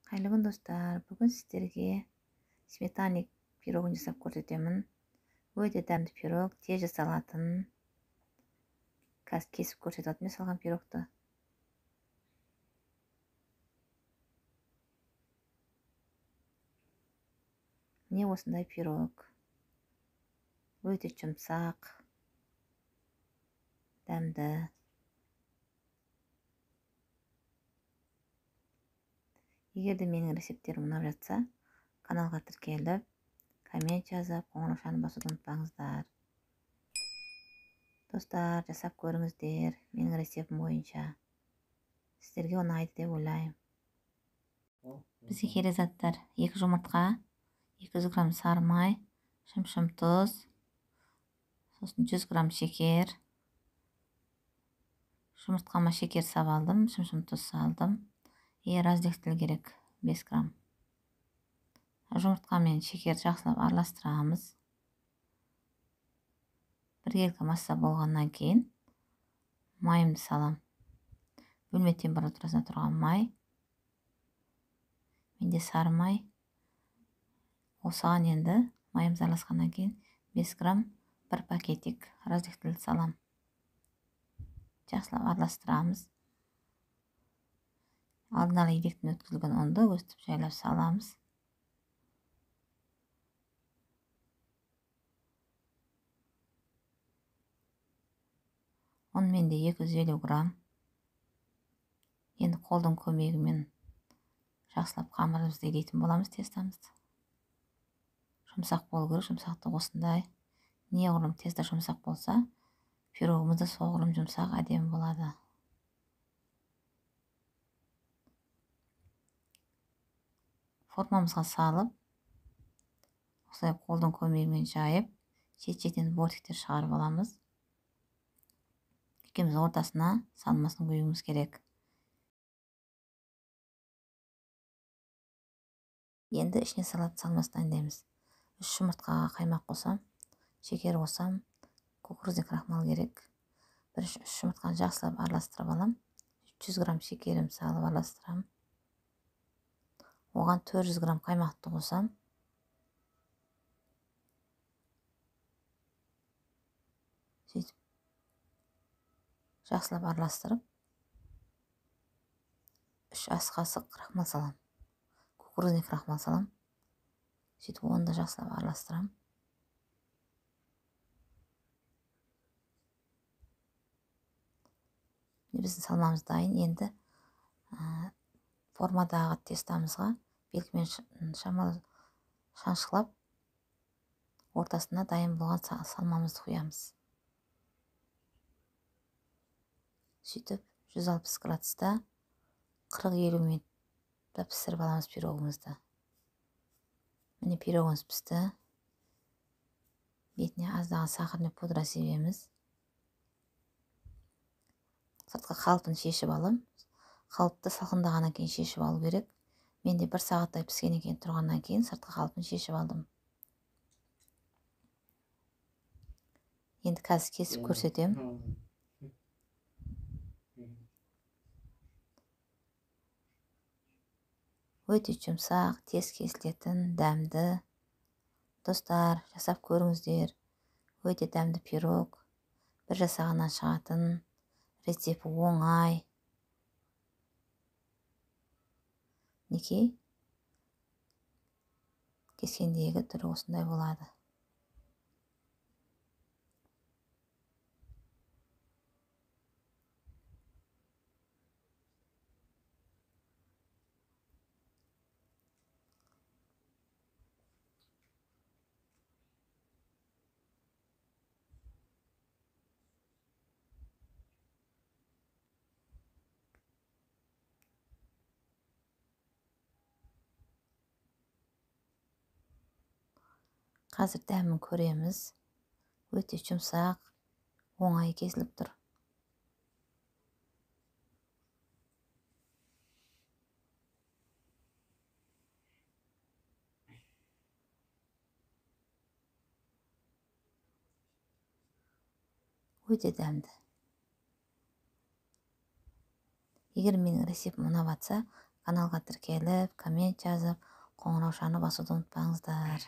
Қайырлы күн достар, бүгін сіздерге сметаник пирогын жасап көрсетемін. Өте дәмді пирог, тез жасалатын. Қазір кесіп көрсетіп мен салған пирогты. Міне осындай пирог. Өте жұмсақ, дәмді. Егер де менің рецепттерім ұнап жатса, каналға тіркеліп, коммент жазып, қоңыраушаны басуды ұмытпаңыздар. Достар, жасап көріңіздер, менің рецептім бойынша. Сіздерге ұнайды деп ойлаймын. Бізге керек заттар: 2 жұмыртқа, 200 грамм сары май, шым-шым тұз, сосын 100 грамм шекер. Жұмыртқама шекер салдым, шым-шым тұз салдым. Разрыхтелу керек 5 грамм. Жұмыртқа мен шекер жақсылап араластырамыз. Біркелкі масса болғаннан кейін майымды салам. Бөлме температурасында тұрған май. Менде сары май. Осыған енді майымыз араласқаннан кейін 5 грамм 1 пакетик разрыхтелу салам. Жақсылап араластырамыз. Алдын ала иректен өткізілген ұнды өстіп жайлап саламыз. Ұн менде 250 грамм. Енді қолдың көмегімен жақсылап қамырымызды илейтін боламыз тестамызды. Жұмсақ болу керек, жұмсақтық осындай. Неғұрлым теста жұмсақ болса, пирогымыз да соғұрлым жұмсақ, әдемі болады. Формамызға салып, осылай қолдың көмегімен жайып, шет-шетінен бортиктер шығарып аламыз. Екеуміз ортасына салмасын құюымыз керек. Енді ішіне салатын салмасын дайындаймыз. 3 жұмыртқаға қаймақ қосам, шекер қосам, кукурузный крахмал керек. 3 жұмыртқаны жақсылап араластырып алам. 100 грамм шекерім салып араластырам. Оған 400 грамм қаймақты қосам. Сөйтіп жақсылап араластырып, 3 ас қасық крахмал салам. Кукурузный крахмал салам. Сөйтіп оны да жақсылап араластырам. Біздің салмамыз дайын. Енді формадағы тестамызға белгімен шамалы шаншылап, ортасына дайын болған салмамызды құямыз. Сөйтіп 160 градуста 40-50 минутта пісіріп аламыз пирогымызды. Міне пирогымыз пісті. Бетіне аздаған сахарный пудра себеміз. Сыртқы қалпын шешіп алым. Қалыпты салқындағаннан кейін шешіп алу керек. Менде 1 сағаттай піскеннен кейін тұрғаннан кейін сыртқы қалпын шешіп алдым. Енді қазір кесіп көрсетем. Өте жұмсақ, тез кесілетін, дәмді. Достар, жасап көріңіздер. Өте дәмді пирог. Бір жасағаннан шығатын. Рецепті оңай. Неке кескендегі түрі осындай болады. Қазір дәмін көреміз. Өте жұмсақ, оңай кесіліп тұр. Өте дәмді. Егер менің рецептім ұнап жатса, Каналга тіркеліп, коммент жазып, қоңыраушаны басуды ұмытпаңыздар.